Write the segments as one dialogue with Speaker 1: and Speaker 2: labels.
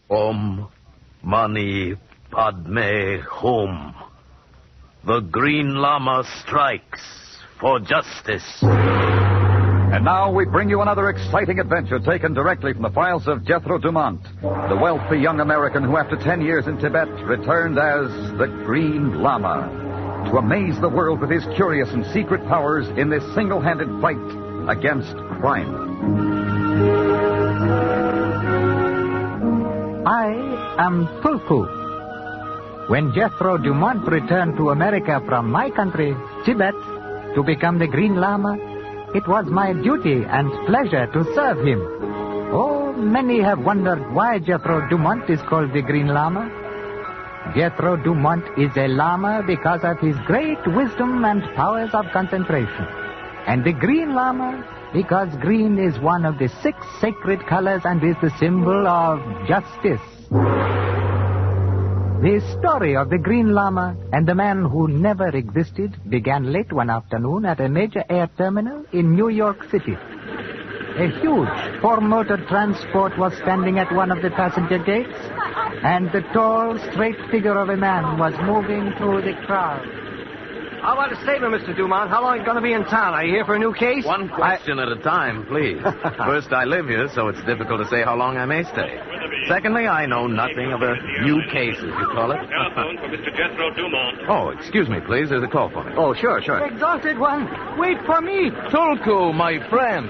Speaker 1: Om Mani Padme Hum. The Green Lama strikes for justice.
Speaker 2: And now we bring you another exciting adventure taken directly from the files of Jethro Dumont, the wealthy young American who, after 10 years in Tibet, returned as the Green Lama to amaze the world with his curious and secret powers in this single-handed fight against crime.
Speaker 3: I am Tulku. When Jethro Dumont returned to America from my country, Tibet, to become the Green Lama, it was my duty and pleasure to serve him. Oh, many have wondered why Jethro Dumont is called the Green Lama. Jethro Dumont is a Lama because of his great wisdom and powers of concentration. And the Green Lama because green is one of the 6 sacred colors and is the symbol of justice. The story of the Green Lama and the man who never existed began late one afternoon at a major air terminal in New York City. A huge 4-motor transport was standing at one of the passenger gates, and the tall, straight figure of a man was moving through the crowd.
Speaker 4: I want a statement, Mr. Dumont. How long are you going to be in town? Are you here for a new case?
Speaker 1: One question at a time, please. First, I live here, so it's difficult to say how long I may stay. Secondly, I know nothing of a new case, as you call it.
Speaker 5: Telephone for Mr. Jethro Dumont.
Speaker 1: Oh, excuse me, please. There's a call for me.
Speaker 4: Oh, sure.
Speaker 3: Exalted one, wait for me.
Speaker 1: Tulku, my friend.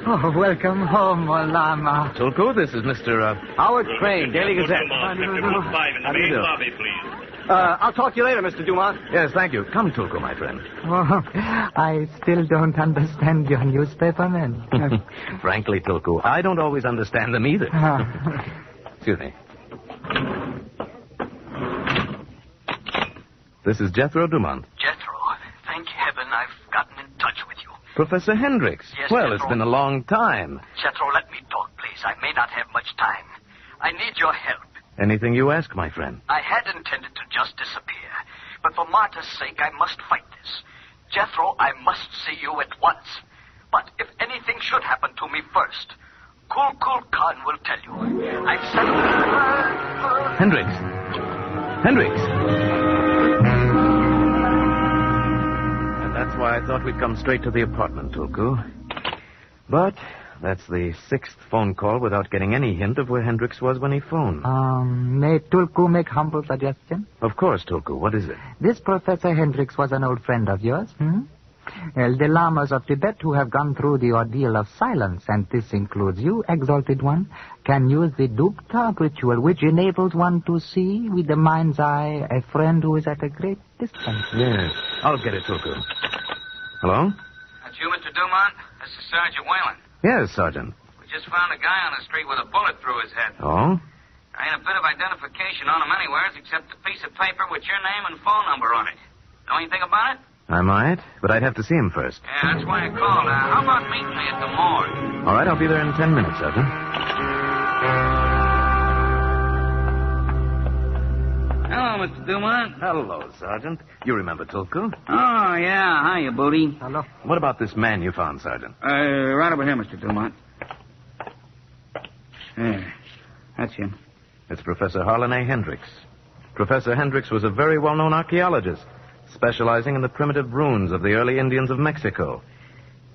Speaker 3: Oh, welcome home, Lama.
Speaker 1: Tulku, this is Mr.
Speaker 4: Howard Crane, Daily Gazette.
Speaker 5: Dumont, sector room 5 in the
Speaker 1: How do you
Speaker 5: main
Speaker 1: do?
Speaker 5: lobby, please.
Speaker 4: I'll talk to you later, Mr. Dumont.
Speaker 1: Yes, thank you. Come, Tulku, my friend.
Speaker 3: Oh, I still don't understand your newspaper men.
Speaker 1: Frankly, Tulku, I don't always understand them either. Excuse me. This is Jethro Dumont.
Speaker 6: Jethro, thank heaven I've gotten in touch with you.
Speaker 1: Professor Hendricks.
Speaker 6: Yes,
Speaker 1: well,
Speaker 6: Jethro.
Speaker 1: It's been a long time.
Speaker 6: Jethro, let me talk, please. I may not have much time. I need your help.
Speaker 1: Anything you ask, my friend.
Speaker 6: I had intended to just disappear, but for Marta's sake, I must fight this. Jethro, I must see you at once. But if anything should happen to me first, Kul Khan will tell you. I've sent...
Speaker 1: Hendricks. And that's why I thought we'd come straight to the apartment, Tulku. But that's the 6th phone call without getting any hint of where Hendricks was when he phoned.
Speaker 3: May Tulku make humble suggestion?
Speaker 1: Of course, Tulku. What is it?
Speaker 3: This Professor Hendricks was an old friend of yours, Well, the Lamas of Tibet who have gone through the ordeal of silence, and this includes you, Exalted One, can use the Dugta ritual, which enables one to see with the mind's eye a friend who is at a great distance.
Speaker 1: Yes. I'll get it, Tulku. Hello?
Speaker 7: That's you, Mr. Dumont? This is Sergeant Whalen.
Speaker 1: Yes, Sergeant.
Speaker 7: We just found a guy on the street with a bullet through his head.
Speaker 1: Oh?
Speaker 7: There ain't a bit of identification on him anywheres except a piece of paper with your name and phone number on it. Know anything about it?
Speaker 1: I might, but I'd have to see him first.
Speaker 7: Yeah, that's why I called. How about meeting me at the morgue?
Speaker 1: All right, I'll be there in 10 minutes, Sergeant.
Speaker 7: Hello, Mr. Dumont.
Speaker 1: Hello, Sergeant. You remember Tulku?
Speaker 7: Oh, yeah. Hiya, Booty.
Speaker 3: Hello.
Speaker 1: What about this man you found, Sergeant?
Speaker 7: Right over here, Mr. Dumont. There. That's him.
Speaker 1: It's Professor Harlan A. Hendricks. Professor Hendricks was a very well-known archaeologist, specializing in the primitive ruins of the early Indians of Mexico.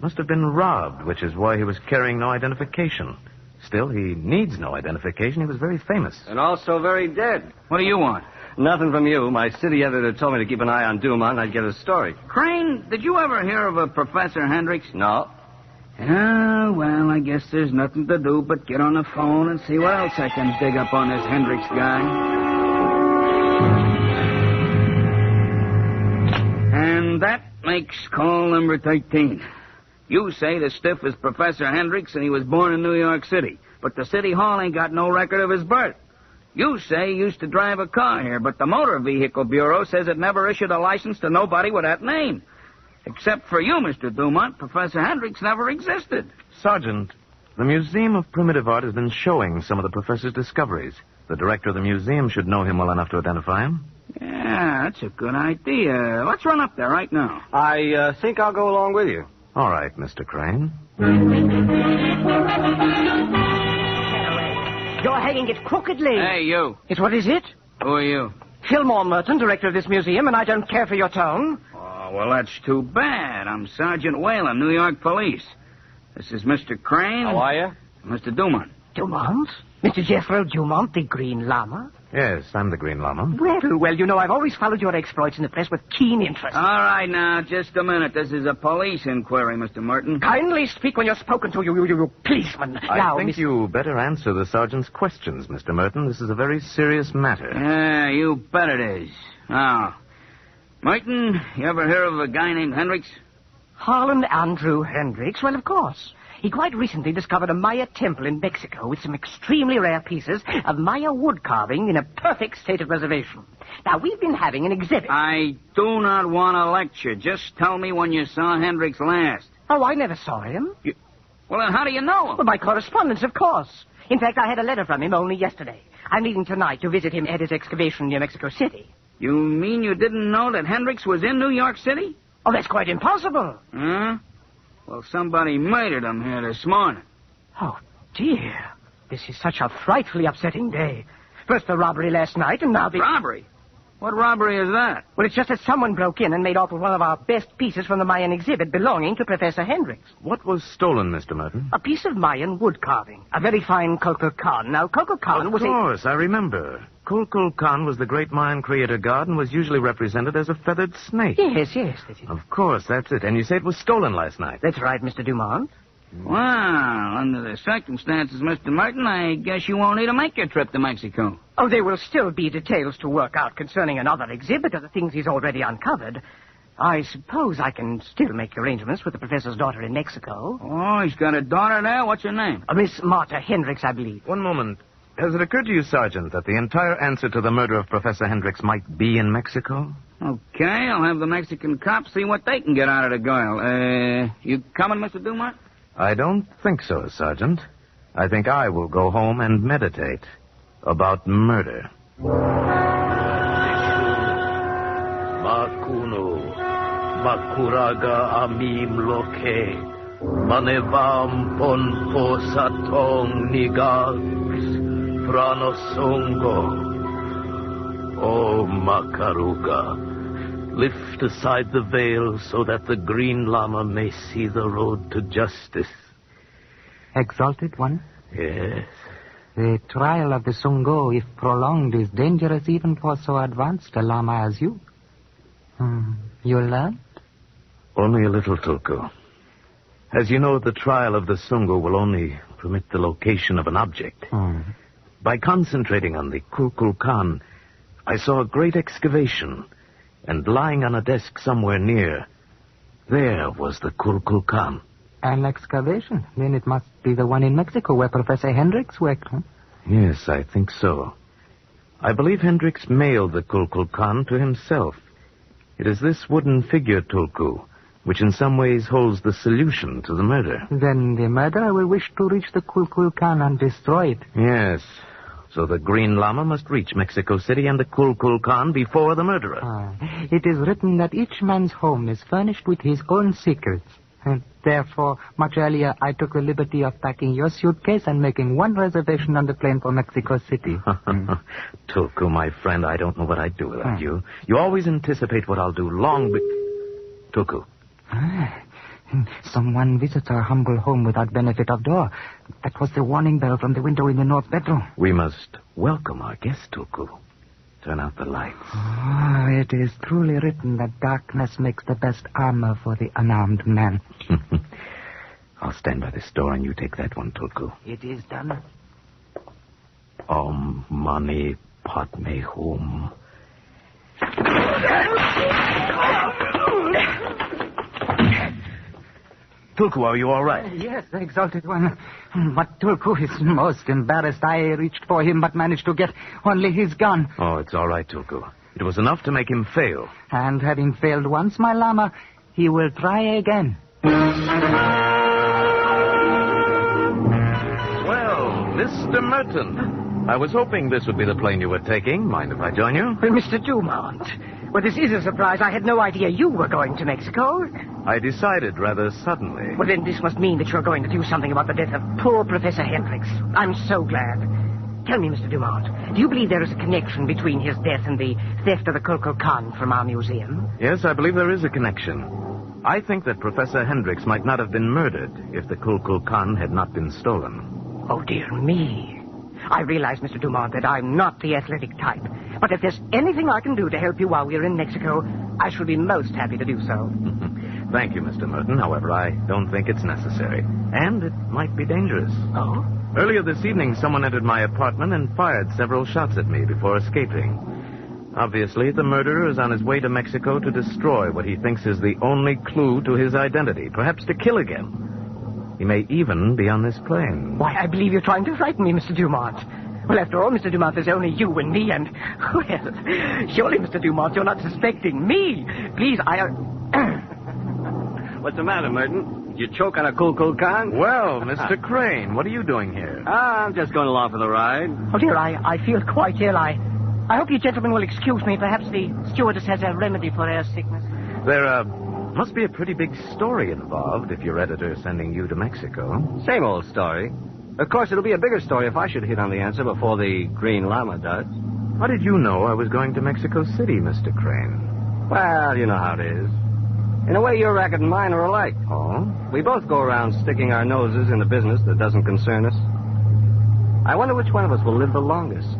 Speaker 1: Must have been robbed, which is why he was carrying no identification. Still, he needs no identification. He was very famous.
Speaker 4: And also very dead.
Speaker 7: What do you want?
Speaker 4: Nothing from you. My city editor told me to keep an eye on Dumont and I'd get a story.
Speaker 7: Crane, did you ever hear of a Professor Hendricks?
Speaker 4: No.
Speaker 7: Oh, well, I guess there's nothing to do but get on the phone and see what else I can dig up on this Hendricks guy. And that makes call number 13. You say the stiff is Professor Hendricks and he was born in New York City, but the city hall ain't got no record of his birth. You say he used to drive a car here, but the Motor Vehicle Bureau says it never issued a license to nobody with that name. Except for you, Mr. Dumont, Professor Hendricks never existed.
Speaker 1: Sergeant, the Museum of Primitive Art has been showing some of the professor's discoveries. The director of the museum should know him well enough to identify him.
Speaker 7: Yeah, that's a good idea. Let's run up there right now.
Speaker 4: I think I'll go along with you.
Speaker 1: All right, Mr. Crane.
Speaker 4: You're hanging it crookedly.
Speaker 7: Hey, you.
Speaker 4: It's what is it?
Speaker 7: Who are you?
Speaker 4: Fillmore Merton, director of this museum, and I don't care for your tone.
Speaker 7: Oh, well, that's too bad. I'm Sergeant Whalen, New York Police. This is Mr. Crane.
Speaker 4: How are you?
Speaker 7: Mr. Dumont.
Speaker 4: Dumont? Mr. Jethro Dumont, the Green Lama?
Speaker 1: Yes, I'm the Green Lama.
Speaker 4: Well, you know, I've always followed your exploits in the press with keen interest.
Speaker 7: All right, now, just a minute. This is a police inquiry, Mr. Merton.
Speaker 4: Kindly speak when you're spoken to, you policeman.
Speaker 1: I think you better answer the sergeant's questions, Mr. Merton. This is a very serious matter.
Speaker 7: Yeah, you bet it is. Now, Merton, you ever hear of a guy named Hendricks?
Speaker 4: Harlan Andrew Hendricks? Well, of course. He quite recently discovered a Maya temple in Mexico with some extremely rare pieces of Maya wood carving in a perfect state of preservation. Now, we've been having an exhibit.
Speaker 7: I do not want to lecture. Just tell me when you saw Hendricks last.
Speaker 4: Oh, I never saw him.
Speaker 7: Well, then how do you know him?
Speaker 4: Well, by correspondence, of course. In fact, I had a letter from him only yesterday. I'm leaving tonight to visit him at his excavation near Mexico City.
Speaker 7: You mean you didn't know that Hendricks was in New York City?
Speaker 4: Oh, that's quite impossible.
Speaker 7: Huh? Well, somebody murdered him here this morning.
Speaker 4: Oh, dear. This is such a frightfully upsetting day. First the robbery last night, and now the...
Speaker 7: Robbery? What robbery is that?
Speaker 4: Well, it's just that someone broke in and made off with one of our best pieces from the Mayan exhibit belonging to Professor Hendricks.
Speaker 1: What was stolen, Mr. Merton?
Speaker 4: A piece of Mayan wood carving. A very fine Kukulkan. Now, Kukulkan was
Speaker 1: Of course, I remember. Kukulkan was the great Mayan creator god and was usually represented as a feathered snake.
Speaker 4: Yes.
Speaker 1: Of course, that's it. And you say it was stolen last night.
Speaker 4: That's right, Mr. Dumont.
Speaker 7: Well, under the circumstances, Mr. Merton, I guess you won't need to make your trip to Mexico.
Speaker 4: Oh, there will still be details to work out concerning another exhibit of the things he's already uncovered. I suppose I can still make arrangements with the professor's daughter in Mexico.
Speaker 7: Oh, he's got a daughter there? What's her name?
Speaker 4: Miss Martha Hendricks, I believe.
Speaker 1: One moment. Has it occurred to you, Sergeant, that the entire answer to the murder of Professor Hendricks might be in Mexico?
Speaker 7: Okay, I'll have the Mexican cops see what they can get out of the girl. You coming, Mr. Dumont?
Speaker 1: I don't think so, Sergeant. I think I will go home and meditate about murder.
Speaker 8: Makuno, Makuraga Amim Loke, Manevam Ponpo Satong Nigags, Pranosongo. Oh, Makaruga, lift aside the veil so that the Green Lama may see the road to justice.
Speaker 3: Exalted one,
Speaker 8: Yes.
Speaker 3: the trial of the Sungo, if prolonged, is dangerous even for so advanced a Lama as you. You learned?
Speaker 1: Only a little, Tulku. As you know, the trial of the Sungo will only permit the location of an object. By concentrating on the Kukulkan, I saw a great excavation, and lying on a desk somewhere near, there was the Kukulkan.
Speaker 3: An excavation? Then it must be the one in Mexico where Professor Hendricks worked, huh?
Speaker 1: Yes, I think so. I believe Hendricks mailed the Kukulkan to himself. It is this wooden figure, Tulku, which in some ways holds the solution to the murder.
Speaker 3: Then the murderer will wish to reach the Kukulkan and destroy it.
Speaker 1: Yes. So the Green Lama must reach Mexico City and the Kukulkan before the murderer.
Speaker 3: It is written that each man's home is furnished with his own secrets. And therefore, much earlier, I took the liberty of packing your suitcase and making one reservation on the plane for Mexico City.
Speaker 1: Tulku, my friend, I don't know what I'd do without you. You always anticipate what I'll do long Tulku.
Speaker 3: Someone visits our humble home without benefit of door. That was the warning bell from the window in the north bedroom.
Speaker 1: We must welcome our guest, Tulku. Turn out the lights.
Speaker 3: It is truly written that darkness makes the best armor for the unarmed man.
Speaker 1: I'll stand by this door and you take that one, Tulku.
Speaker 3: It is done.
Speaker 1: Om Mani Padme Hum. Tulku, are you all right?
Speaker 3: Yes, exalted one. But Tulku is most embarrassed. I reached for him, but managed to get only his gun.
Speaker 1: Oh, it's all right, Tulku. It was enough to make him fail.
Speaker 3: And having failed once, my Lama, he will try again.
Speaker 1: Well, Mr. Merton, I was hoping this would be the plane you were taking. Mind if I join you?
Speaker 4: Well, Mr. Dumont, well, this is a surprise. I had no idea you were going to Mexico.
Speaker 1: I decided rather suddenly.
Speaker 4: Well, then this must mean that you're going to do something about the death of poor Professor Hendricks. I'm so glad. Tell me, Mr. Dumont, do you believe there is a connection between his death and the theft of the Kulkul Khan from our museum?
Speaker 1: Yes, I believe there is a connection. I think that Professor Hendricks might not have been murdered if the Kulkul Khan had not been stolen.
Speaker 4: Oh, dear me. I realize, Mr. Dumont, that I'm not the athletic type. But if there's anything I can do to help you while we're in Mexico, I shall be most happy to do so.
Speaker 1: Thank you, Mr. Merton. However, I don't think it's necessary. And it might be dangerous.
Speaker 4: Oh?
Speaker 1: Earlier this evening, someone entered my apartment and fired several shots at me before escaping. Obviously, the murderer is on his way to Mexico to destroy what he thinks is the only clue to his identity, perhaps to kill again. He may even be on this plane.
Speaker 4: Why, I believe you're trying to frighten me, Mr. Dumont. Well, after all, Mr. Dumont, there's only you and me, and... Well, surely, Mr. Dumont, you're not suspecting me. Please,
Speaker 9: What's the matter, Merton? You choke on a Kulkul Khan?
Speaker 1: Well, Mr. Crane, what are you doing here?
Speaker 9: I'm just going along for the ride.
Speaker 4: Oh, dear, I feel quite ill. I hope you gentlemen will excuse me. Perhaps the stewardess has a remedy for air sickness.
Speaker 1: There, must be a pretty big story involved if your editor's sending you to Mexico.
Speaker 9: Same old story. Of course, it'll be a bigger story if I should hit on the answer before the Green Lama does.
Speaker 1: How did you know I was going to Mexico City, Mr. Crane?
Speaker 9: Well, you know how it is. In a way, your racket and mine are alike.
Speaker 1: Oh?
Speaker 9: We both go around sticking our noses in a business that doesn't concern us. I wonder which one of us will live the longest.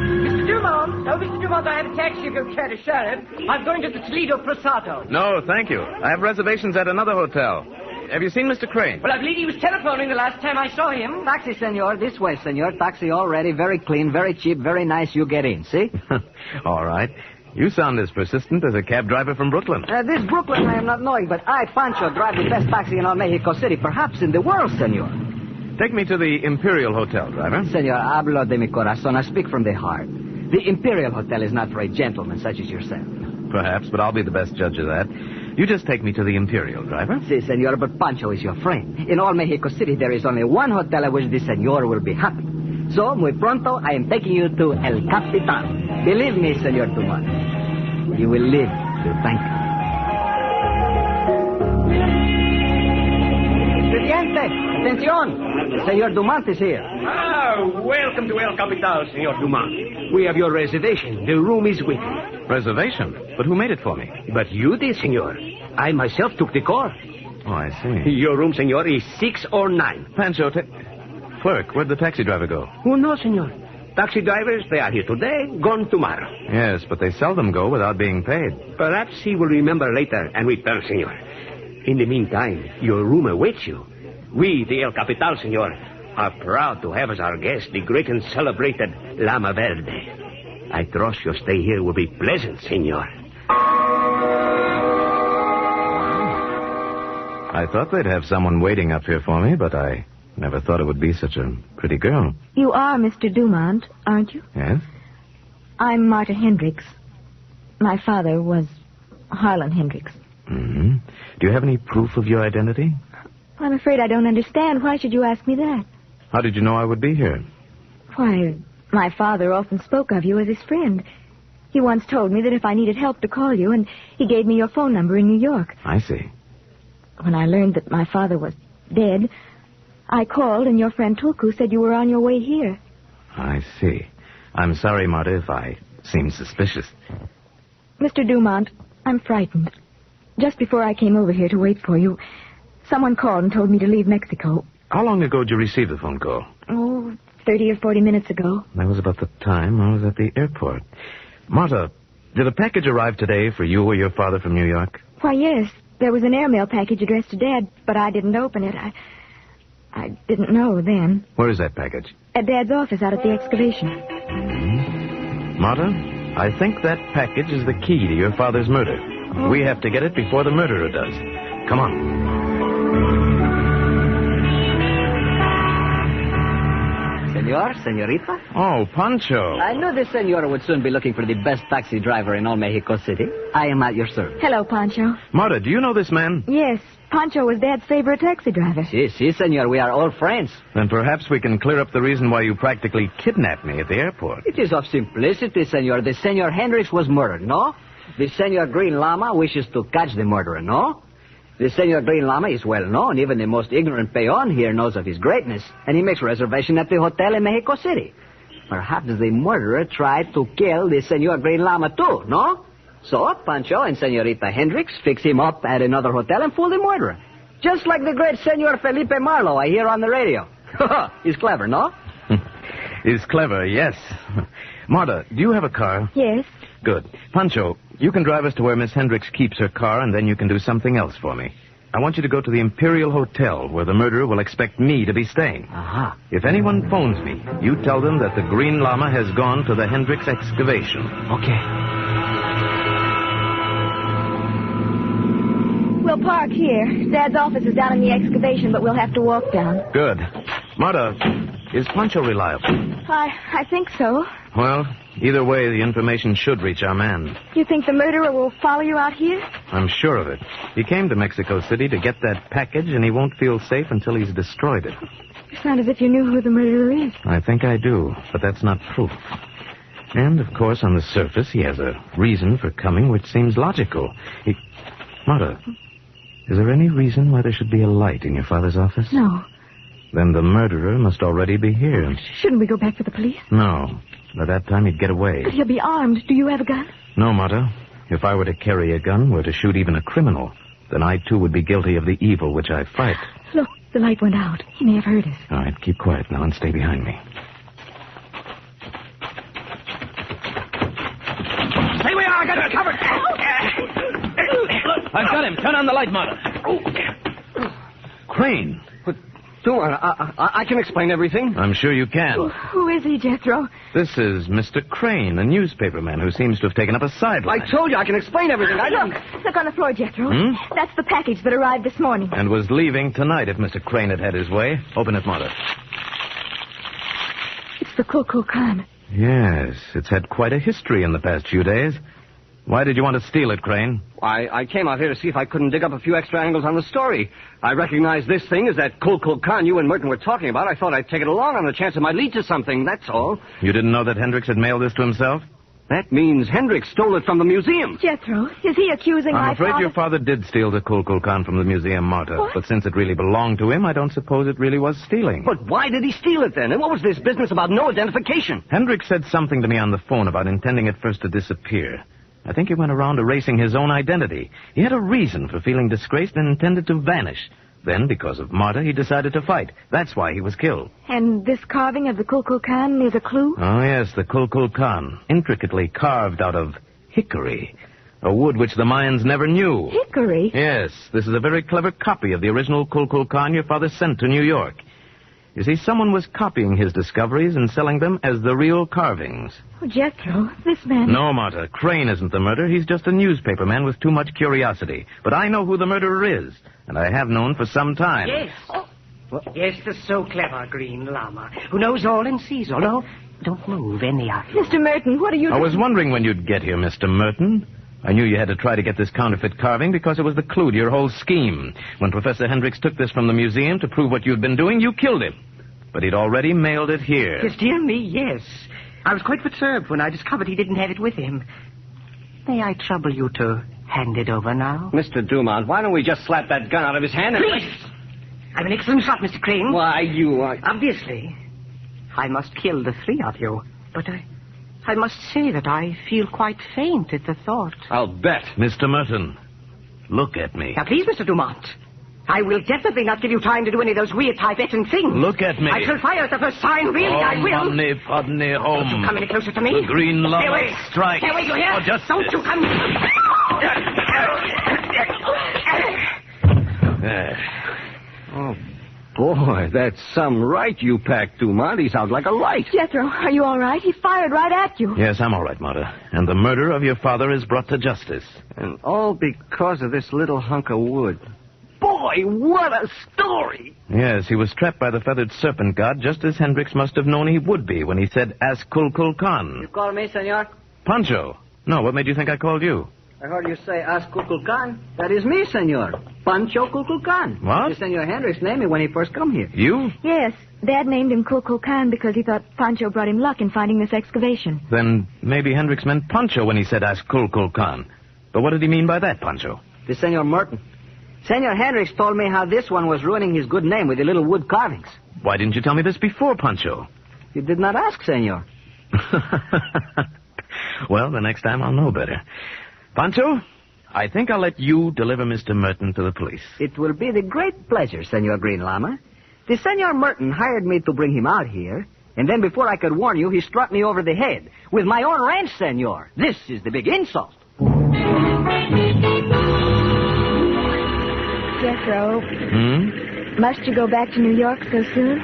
Speaker 4: Mr. Dumont, I have a taxi if you'll care to share it. I'm going to the Toledo Prosado.
Speaker 1: No, thank you. I have reservations at another hotel. Have you seen Mr. Crane?
Speaker 4: Well, I believe he was telephoning the last time I saw him.
Speaker 3: Taxi, senor. This way, senor. Taxi all ready. Very clean, very cheap, very nice. You get in, see?
Speaker 1: All right. You sound as persistent as a cab driver from Brooklyn.
Speaker 3: This Brooklyn I am not knowing, but I, Pancho, drive the best taxi in all Mexico City, perhaps in the world, senor.
Speaker 1: Take me to the Imperial Hotel, driver.
Speaker 3: Senor, hablo de mi corazón. I speak from the heart. The Imperial Hotel is not for a gentleman such as yourself.
Speaker 1: Perhaps, but I'll be the best judge of that. You just take me to the Imperial, driver.
Speaker 3: Si, senor, but Pancho is your friend. In all Mexico City, there is only one hotel at which the senor will be happy. So, muy pronto, I am taking you to El Capitan. Believe me, senor Dumont, you will live to thank me. Presidente, atención. Senor Dumont is here.
Speaker 8: Welcome to El Capital, Senor Dumont. We have your reservation. The room is with you.
Speaker 1: Reservation? But who made it for me?
Speaker 8: But you did, Senor. I myself took the call.
Speaker 1: Oh, I see.
Speaker 8: Your room, Senor, is 609.
Speaker 1: Pancho, clerk, where'd the taxi driver go?
Speaker 8: Oh, no, Senor. Taxi drivers, they are here today, gone tomorrow.
Speaker 1: Yes, but they seldom go without being paid.
Speaker 8: Perhaps he will remember later and return, Senor. In the meantime, your room awaits you. We, the El Capital, Senor, are proud to have as our guest the great and celebrated Lama Verde. I trust your stay here will be pleasant, Senor.
Speaker 1: I thought they'd have someone waiting up here for me, but I never thought it would be such a pretty girl.
Speaker 10: You are Mr. Dumont, aren't you?
Speaker 1: Yes?
Speaker 10: I'm Marta Hendricks. My father was Harlan Hendricks.
Speaker 1: Mm-hmm. Do you have any proof of your identity?
Speaker 10: I'm afraid I don't understand. Why should you ask me that?
Speaker 1: How did you know I would be here?
Speaker 10: Why, my father often spoke of you as his friend. He once told me that if I needed help to call you, and he gave me your phone number in New York.
Speaker 1: I see.
Speaker 10: When I learned that my father was dead, I called, and your friend Tulku said you were on your way here.
Speaker 1: I see. I'm sorry, Marta, if I seem suspicious.
Speaker 10: Mr. Dumont, I'm frightened. Just before I came over here to wait for you, someone called and told me to leave Mexico.
Speaker 1: How long ago did you receive the phone call?
Speaker 10: Oh, 30 or 40 minutes ago.
Speaker 1: That was about the time I was at the airport. Marta, did a package arrive today for you or your father from New York?
Speaker 10: Why, yes. There was an airmail package addressed to Dad, but I didn't open it. I didn't know then.
Speaker 1: Where is that package?
Speaker 10: At Dad's office out at the excavation.
Speaker 1: Mm-hmm. Marta, I think that package is the key to your father's murder. Oh. We have to get it before the murderer does. Come on.
Speaker 3: Senor, senorita?
Speaker 1: Oh, Pancho.
Speaker 3: I knew the senora would soon be looking for the best taxi driver in all Mexico City. I am at your service.
Speaker 10: Hello, Pancho.
Speaker 1: Marta, do you know this man?
Speaker 10: Yes. Pancho was Dad's favorite taxi driver.
Speaker 3: Si, senor. We are old friends.
Speaker 1: Then perhaps we can clear up the reason why you practically kidnapped me at the airport.
Speaker 3: It is of simplicity, senor. The Senor Hendricks was murdered, no? The Senor Green Lama wishes to catch the murderer, no?
Speaker 11: The Senor Green Lama is well known. Even the most ignorant peon here knows of his greatness, and he makes reservation at the hotel in Mexico City. Perhaps the murderer tried to kill the Senor Green Lama too, no? So Pancho and Senorita Hendricks fix him up at another hotel and fool the murderer. Just like the great Senor Felipe Marlowe I hear on the radio. He's clever, no?
Speaker 1: He's clever, yes. Marta, do you have a car?
Speaker 10: Yes.
Speaker 1: Good. Pancho, you can drive us to where Miss Hendricks keeps her car, and then you can do something else for me. I want you to go to the Imperial Hotel, where the murderer will expect me to be staying.
Speaker 11: Aha.
Speaker 1: If anyone phones me, you tell them that the Green Lama has gone to the Hendricks excavation.
Speaker 11: Okay.
Speaker 10: We'll park here. Dad's office is down in the excavation, but we'll have to walk down.
Speaker 1: Good. Marta, is Pancho reliable?
Speaker 10: I think so.
Speaker 1: Well, either way, the information should reach our man.
Speaker 10: You think the murderer will follow you out here?
Speaker 1: I'm sure of it. He came to Mexico City to get that package, and he won't feel safe until he's destroyed it.
Speaker 10: You sound as if you knew who the murderer is.
Speaker 1: I think I do, but that's not proof. And, of course, on the surface, he has a reason for coming which seems logical. Marta, is there any reason why there should be a light in your father's office?
Speaker 10: No.
Speaker 1: Then the murderer must already be here.
Speaker 10: Shouldn't we go back to the police?
Speaker 1: No. By that time, he'd get away.
Speaker 10: But he'll be armed. Do you have a gun?
Speaker 1: No, Marta. If I were to carry a gun, were to shoot even a criminal, then I, too, would be guilty of the evil which I fight.
Speaker 10: Look, the light went out. He may have heard us.
Speaker 1: All right, keep quiet now and stay behind me.
Speaker 7: Stay where I got it covered.
Speaker 9: I've got him. Turn on the light, Marta.
Speaker 1: Crane.
Speaker 9: Duman, I can explain everything.
Speaker 1: I'm sure you can.
Speaker 10: Who is he, Jethro?
Speaker 1: This is Mr. Crane, a newspaperman who seems to have taken up a sideline.
Speaker 9: I told you I can explain everything.
Speaker 10: Look on the floor, Jethro. That's the package that arrived this morning.
Speaker 1: And was leaving tonight if Mr. Crane had had his way. Open it, Marta.
Speaker 10: It's the Kukulkan.
Speaker 1: Yes, it's had quite a history in the past few days. Why did you want to steal it, Crane?
Speaker 9: I came out here to see if I couldn't dig up a few extra angles on the story. I recognized this thing as that Kukulkan you and Merton were talking about. I thought I'd take it along on the chance it might lead to something, that's all.
Speaker 1: You didn't know that Hendricks had mailed this to himself?
Speaker 9: That means Hendricks stole it from the museum.
Speaker 10: Jethro, is he accusing my father?
Speaker 1: I'm afraid your father did steal the Kukulkan from the museum, Marta.
Speaker 10: What?
Speaker 1: But since it really belonged to him, I don't suppose it really was stealing.
Speaker 9: But why did he steal it then? And what was this business about no identification?
Speaker 1: Hendricks said something to me on the phone about intending at first to disappear. I think he went around erasing his own identity. He had a reason for feeling disgraced and intended to vanish. Then, because of Marta, he decided to fight. That's why he was killed.
Speaker 10: And this carving of the Kukulkan is a clue?
Speaker 1: Oh, yes, the Kukulkan. Intricately carved out of hickory. A wood which the Mayans never knew.
Speaker 10: Hickory?
Speaker 1: Yes, this is a very clever copy of the original Kukulkan your father sent to New York. You see, someone was copying his discoveries and selling them as the real carvings.
Speaker 10: Oh, Jethro, this man...
Speaker 1: No, Marta, Crane isn't the murderer. He's just a newspaperman with too much curiosity. But I know who the murderer is, and I have known for some time.
Speaker 4: Yes. Yes, the so clever Green Lama, who knows all and sees all. No, don't move, any of you.
Speaker 10: Mr. Merton, what are you doing?
Speaker 1: I was wondering when you'd get here, Mr. Merton. I knew you had to try to get this counterfeit carving because it was the clue to your whole scheme. When Professor Hendricks took this from the museum to prove what you'd been doing, you killed him. But he'd already mailed it here.
Speaker 4: Yes, dear me, yes. I was quite perturbed when I discovered he didn't have it with him. May I trouble you to hand it over now?
Speaker 9: Mr. Dumont, why don't we just slap that gun out of his hand and...
Speaker 4: Please! I'm an excellent shot, Mr. Crane.
Speaker 9: Why, you are...
Speaker 4: Obviously. I must kill the three of you. But I must say that I feel quite faint at the thought.
Speaker 9: I'll bet.
Speaker 1: Mr. Merton, look at me.
Speaker 4: Now, please, Mr. Dumont. I will definitely not give you time to do any of those weird Tibetan things.
Speaker 1: Look at me.
Speaker 4: I shall fire at the first sign, really, I will.
Speaker 1: Padne, Padne,
Speaker 4: Don't you come any closer to me.
Speaker 1: The Green Lama
Speaker 4: Stay away.
Speaker 1: strike.
Speaker 4: Stay away, you hear?
Speaker 1: Justice.
Speaker 4: Don't you come...
Speaker 9: Oh, boy, that's some right you packed, Dumont. He's out like a light.
Speaker 10: Jethro, are you all right? He fired right at you.
Speaker 1: Yes, I'm all right, Marta. And the murder of your father is brought to justice.
Speaker 9: And all because of this little hunk of wood. Boy, what a story!
Speaker 1: Yes, he was trapped by the feathered serpent god, just as Hendricks must have known he would be when he said, "Ask Kukulkan."
Speaker 11: You call me, senor?
Speaker 1: Pancho. No, what made you think I called you?
Speaker 11: I heard you say, ask Kukulkan. That is me, senor. Pancho Kukulkan.
Speaker 1: What?
Speaker 11: The Senor Hendricks named me when he first come here.
Speaker 1: You?
Speaker 10: Yes, Dad named him Kukulkan because he thought Pancho brought him luck in finding this excavation.
Speaker 1: Then maybe Hendricks meant Pancho when he said, "Ask Kukulkan." But what did he mean by that, Pancho?
Speaker 11: The Senor Merton. Senor Hendricks told me how this one was ruining his good name with the little wood carvings.
Speaker 1: Why didn't you tell me this before, Pancho?
Speaker 11: You did not ask, senor.
Speaker 1: Well, the next time I'll know better. Pancho, I think I'll let you deliver Mr. Merton to the police.
Speaker 11: It will be the great pleasure, Senor Green Llama. The Senor Merton hired me to bring him out here, and then before I could warn you, he struck me over the head with my own wrench, senor. This is the big insult.
Speaker 10: Jethro. Must you go back to New York so soon?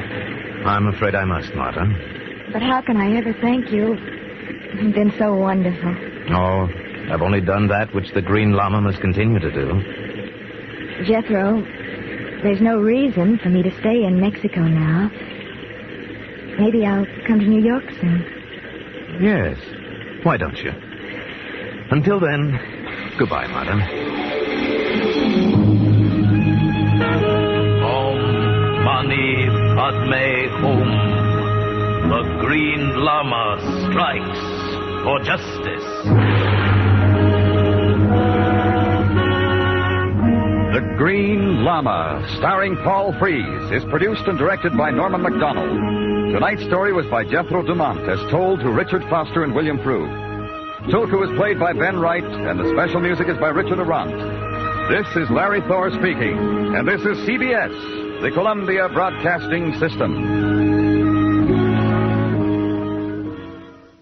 Speaker 1: I'm afraid I must, Martha.
Speaker 10: But how can I ever thank you? You've been so wonderful.
Speaker 1: Oh, I've only done that which the Green Llama must continue to do.
Speaker 10: Jethro, there's no reason for me to stay in Mexico now. Maybe I'll come to New York soon.
Speaker 1: Yes. Why don't you? Until then, goodbye, Martha. Om Mani Padme Hum. The Green Llama strikes for justice.
Speaker 2: The Green Llama, starring Paul Frees, is produced and directed by Norman MacDonald. Tonight's story was by Jethro Dumont, as told to Richard Foster and William Froug. Tulku is played by Ben Wright, and the special music is by Richard Arant. This is Larry Thor speaking, and this is CBS, the Columbia Broadcasting System.